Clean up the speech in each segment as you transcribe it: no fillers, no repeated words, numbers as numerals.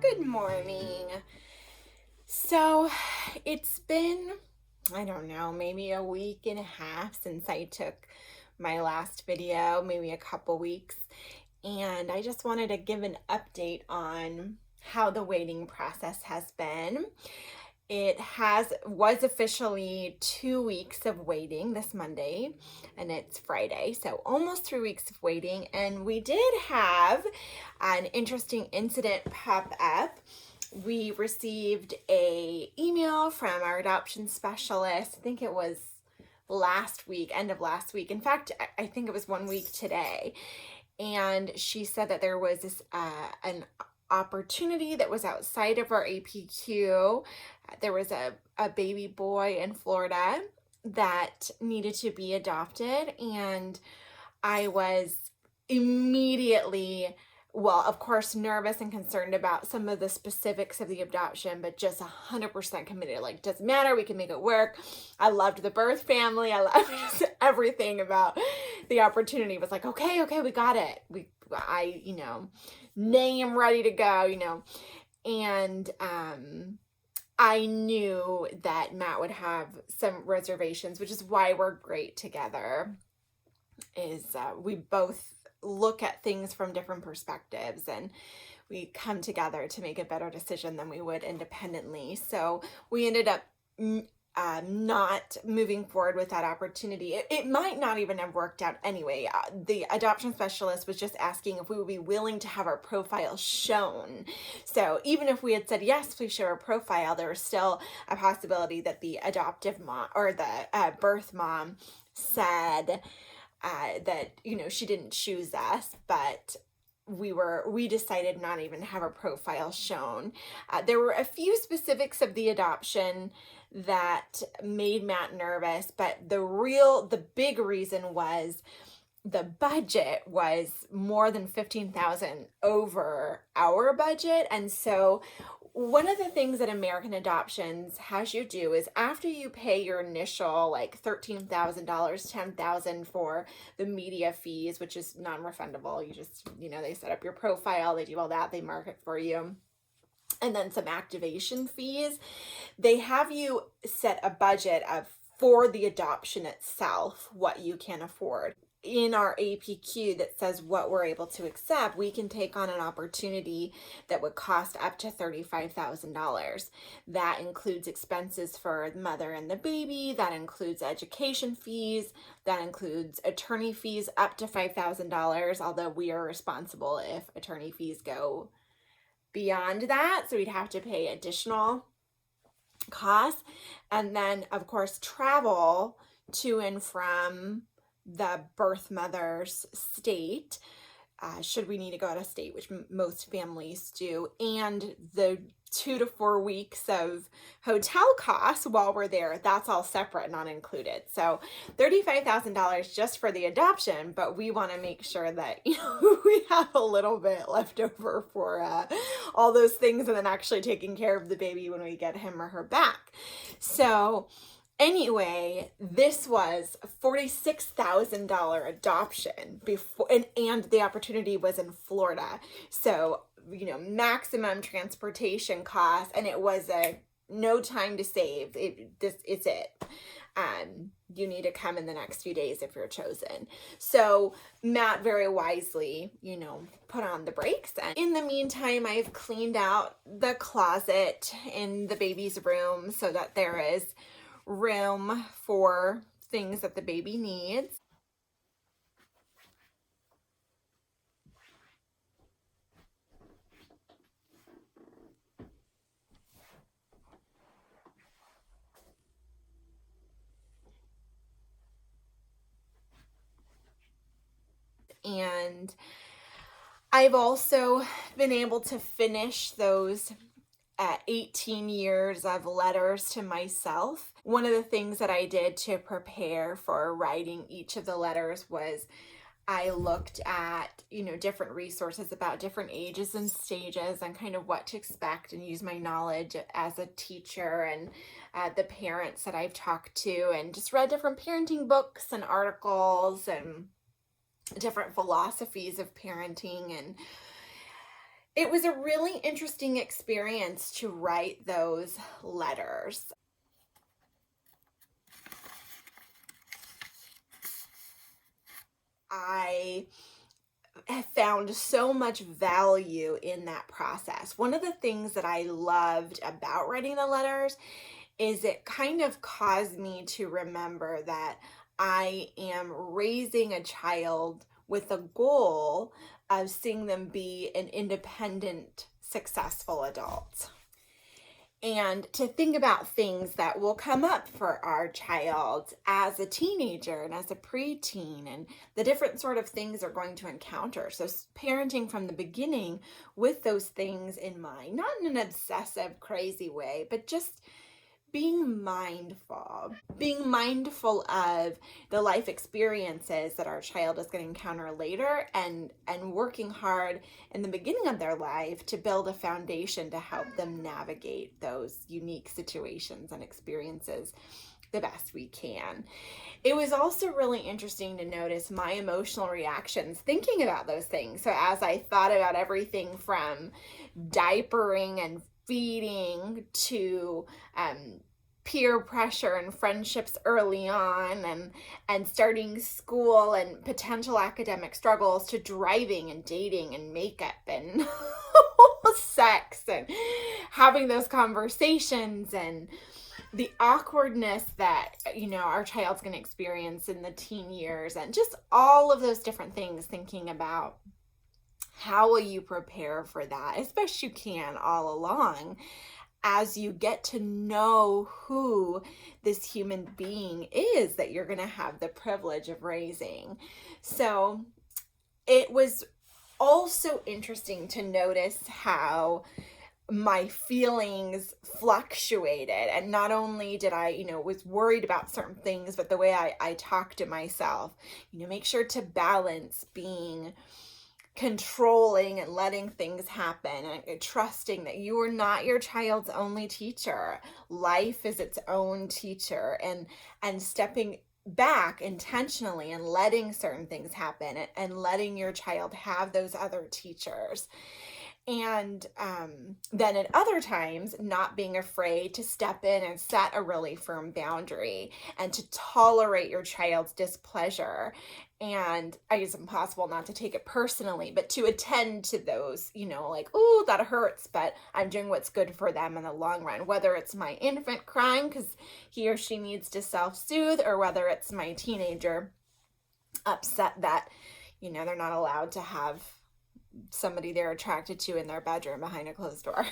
Good morning. So it's been, I don't know, maybe a week and a half since I took my last video, maybe a couple weeks. And I just wanted to give an update on how the waiting process has been. It was officially 2 weeks of waiting this Monday, and it's Friday, so almost 3 weeks of waiting. And we did have an interesting incident pop up. We received a email from our adoption specialist. I think it was last week, end of last week. In fact, I think it was 1 week today. And she said that there was an opportunity that was outside of our APQ. There was a baby boy in Florida that needed to be adopted, and I was immediately, well, of course, nervous and concerned about some of the specifics of the adoption, but just 100% committed. Like, doesn't matter, we can make it work. I loved the birth family. I loved just everything about the opportunity. It was like, okay, we got it. Name ready to go, and I knew that Matt would have some reservations, which is why we're great together. We both look at things from different perspectives, and we come together to make a better decision than we would independently. So we ended up not moving forward with that opportunity. It might not even have worked out anyway. The adoption specialist was just asking if we would be willing to have our profile shown. So even if we had said, yes, please show our profile, there was still a possibility that the adoptive mom or the birth mom said that, she didn't choose us, but we decided not even to have our profile shown. There were a few specifics of the adoption that made Matt nervous, but the big reason was the budget was more than 15,000 over our budget. And so one of the things that American Adoptions has you do is after you pay your initial like $13,000, $10,000 for the media fees, which is non-refundable. You just, they set up your profile, they do all that, they market for you. And then some activation fees. They have you set a budget for the adoption itself, what you can afford. In our APQ that says what we're able to accept, we can take on an opportunity that would cost up to $35,000. That includes expenses for the mother and the baby, that includes education fees, that includes attorney fees up to $5,000, although we are responsible if attorney fees go beyond that, so we'd have to pay additional costs. And then, of course, travel to and from the birth mother's state, should we need to go out of state, which most families do, and the 2 to 4 weeks of hotel costs while we're there, that's all separate, not included. So $35,000 just for the adoption, but we want to make sure that we have a little bit left over for all those things, and then actually taking care of the baby when we get him or her back. So anyway, this was a $46,000 adoption before, and the opportunity was in Florida. So, maximum transportation costs, and it was no time to save. It's it. You need to come in the next few days if you're chosen. So Matt very wisely, put on the brakes. And in the meantime, I've cleaned out the closet in the baby's room so that there is room for things that the baby needs. And I've also been able to finish those 18 years of letters to myself. One of the things that I did to prepare for writing each of the letters was I looked at, different resources about different ages and stages and kind of what to expect, and use my knowledge as a teacher and the parents that I've talked to, and just read different parenting books and articles and different philosophies of parenting. And it was a really interesting experience to write those letters. I have found so much value in that process. One of the things that I loved about writing the letters is it kind of caused me to remember that I am raising a child with a goal of seeing them be an independent, successful adult. And to think about things that will come up for our child as a teenager and as a preteen, and the different sort of things they're going to encounter. So parenting from the beginning with those things in mind, not in an obsessive, crazy way, but just being mindful of the life experiences that our child is going to encounter later, and working hard in the beginning of their life to build a foundation to help them navigate those unique situations and experiences the best we can. It was also really interesting to notice my emotional reactions thinking about those things. So as I thought about everything from diapering and feeding to peer pressure and friendships early on, and starting school and potential academic struggles, to driving and dating and makeup and sex and having those conversations, and the awkwardness that our child's going to experience in the teen years, and just all of those different things, thinking about how will you prepare for that as best you can all along as you get to know who this human being is that you're going to have the privilege of raising. So it was also interesting to notice how my feelings fluctuated, and not only did I was worried about certain things, but the way I talk to myself, make sure to balance being controlling and letting things happen, and trusting that you are not your child's only teacher. Life is its own teacher, and stepping back intentionally and letting certain things happen, and letting your child have those other teachers. And then at other times, not being afraid to step in and set a really firm boundary, and to tolerate your child's displeasure. And it's impossible not to take it personally, but to attend to those, like, oh, that hurts, but I'm doing what's good for them in the long run. Whether it's my infant crying because he or she needs to self-soothe, or whether it's my teenager upset that, they're not allowed to have somebody they're attracted to in their bedroom behind a closed door.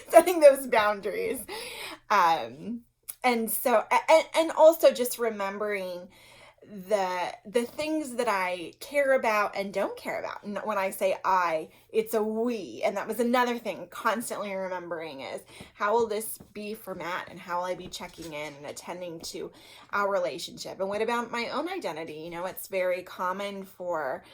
Setting those boundaries. And so, and also just remembering the things that I care about and don't care about. And when I say I, it's a we. And that was another thing constantly remembering is, how will this be for Matt, and how will I be checking in and attending to our relationship? And what about my own identity? It's very common for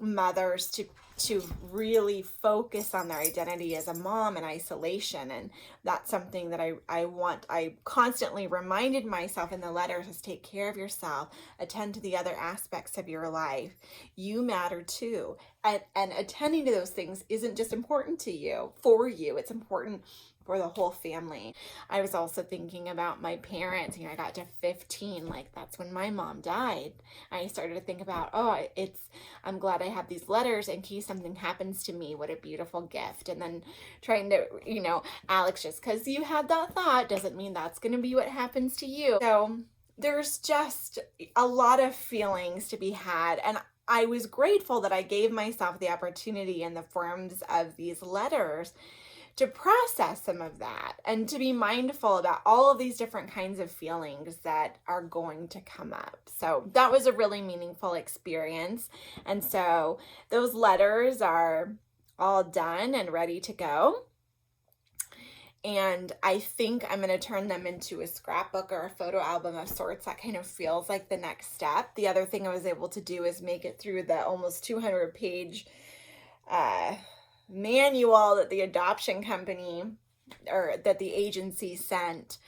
mothers to really focus on their identity as a mom in isolation, and that's something that I constantly reminded myself in the letters is, take care of yourself, attend to the other aspects of your life. You matter too, and attending to those things isn't just important to you, it's important for the whole family. I was also thinking about my parents. I got to 15, like that's when my mom died. I started to think about, I'm glad I have these letters in case something happens to me. What a beautiful gift. And then trying to, Alex, just because you had that thought doesn't mean that's going to be what happens to you. So there's just a lot of feelings to be had. And I was grateful that I gave myself the opportunity in the forms of these letters to process some of that, and to be mindful about all of these different kinds of feelings that are going to come up. So that was a really meaningful experience. And so those letters are all done and ready to go. And I think I'm going to turn them into a scrapbook or a photo album of sorts. That kind of feels like the next step. The other thing I was able to do is make it through the almost 200-page manual that the adoption company, or that the agency, sent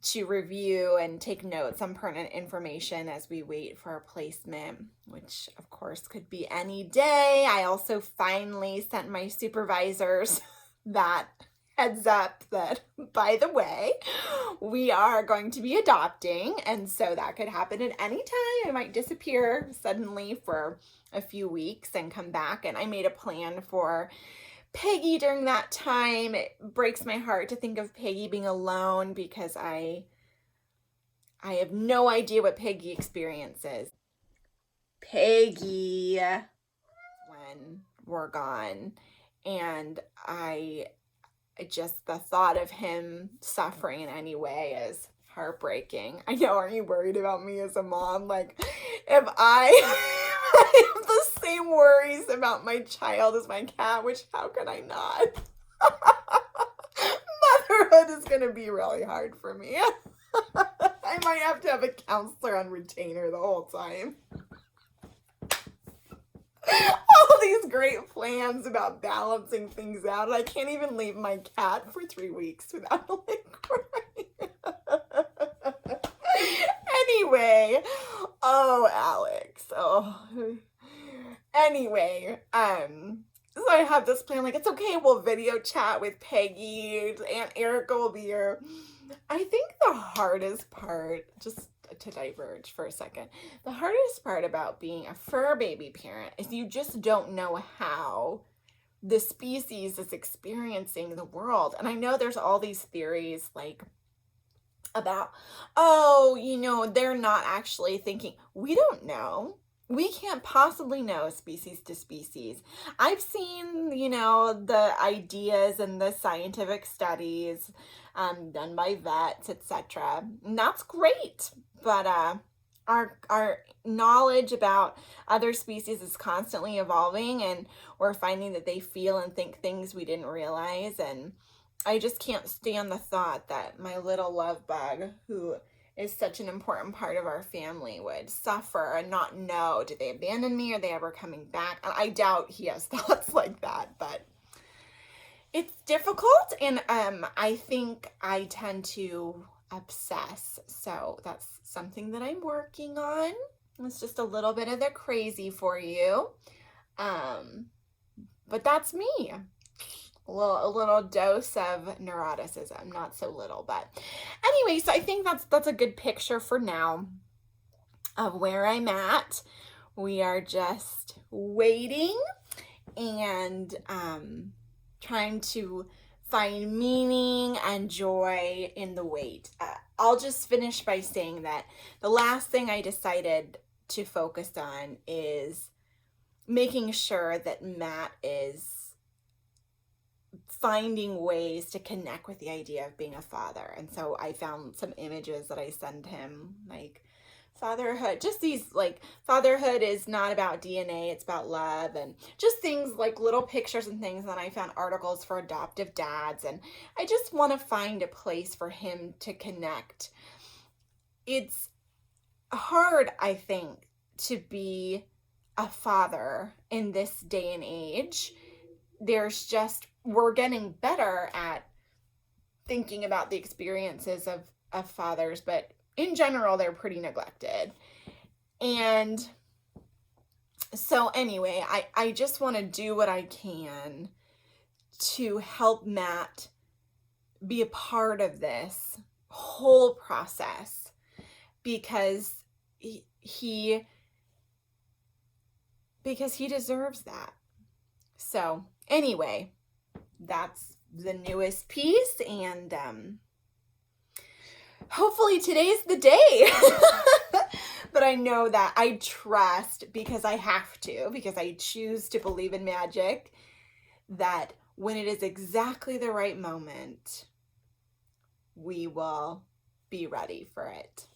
to review and take notes on pertinent information as we wait for our placement, which of course could be any day. I also finally sent my supervisors that heads up that, by the way, we are going to be adopting, and so that could happen at any time. I might disappear suddenly for a few weeks and come back, and I made a plan for Peggy during that time. It breaks my heart to think of Peggy being alone because I have no idea what Peggy experiences. Peggy when we're gone, and I just, the thought of him suffering in any way is heartbreaking. I know, aren't you worried about me as a mom? Like, if I have the same worries about my child as my cat, which how could I not? Motherhood is going to be really hard for me. I might have to have a counselor on retainer the whole time. All these great plans about balancing things out, and I can't even leave my cat for 3 weeks without like crying. Anyway, oh, Alex. Oh. Anyway, so I have this plan, like, it's okay, we'll video chat with Peggy, Aunt Erica will be here. I think the hardest part, just to diverge for a second, the hardest part about being a fur baby parent is you just don't know how the species is experiencing the world. And I know there's all these theories like about, oh, you know, they're not actually thinking. We don't know. We can't possibly know species to species. I've seen, you know, the ideas and the scientific studies done by vets, etc. And that's great. But our knowledge about other species is constantly evolving, and we're finding that they feel and think things we didn't realize. And I just can't stand the thought that my little love bug, who is such an important part of our family, would suffer and not know, did they abandon me? Are they ever coming back? And I doubt he has thoughts like that, but it's difficult. And I think I tend to obsess. So that's something that I'm working on. It's just a little bit of the crazy for you. But that's me. A little dose of neuroticism, not so little, but anyway, so I think that's a good picture for now of where I'm at. We are just waiting and trying to find meaning and joy in the wait. I'll just finish by saying that the last thing I decided to focus on is making sure that Matt is finding ways to connect with the idea of being a father. And so I found some images that I send him, like fatherhood, just these, like, fatherhood is not about DNA, it's about love, and just things like little pictures and things. And then I found articles for adoptive dads, and I just want to find a place for him to connect. It's hard, I think, to be a father in this day and age. We're getting better at thinking about the experiences of fathers, but in general, they're pretty neglected. And so anyway, I just want to do what I can to help Matt be a part of this whole process, because he deserves that. So anyway, that's the newest piece, and hopefully today's the day. But I know that I trust, because I have to, because I choose to believe in magic, that when it is exactly the right moment, we will be ready for it.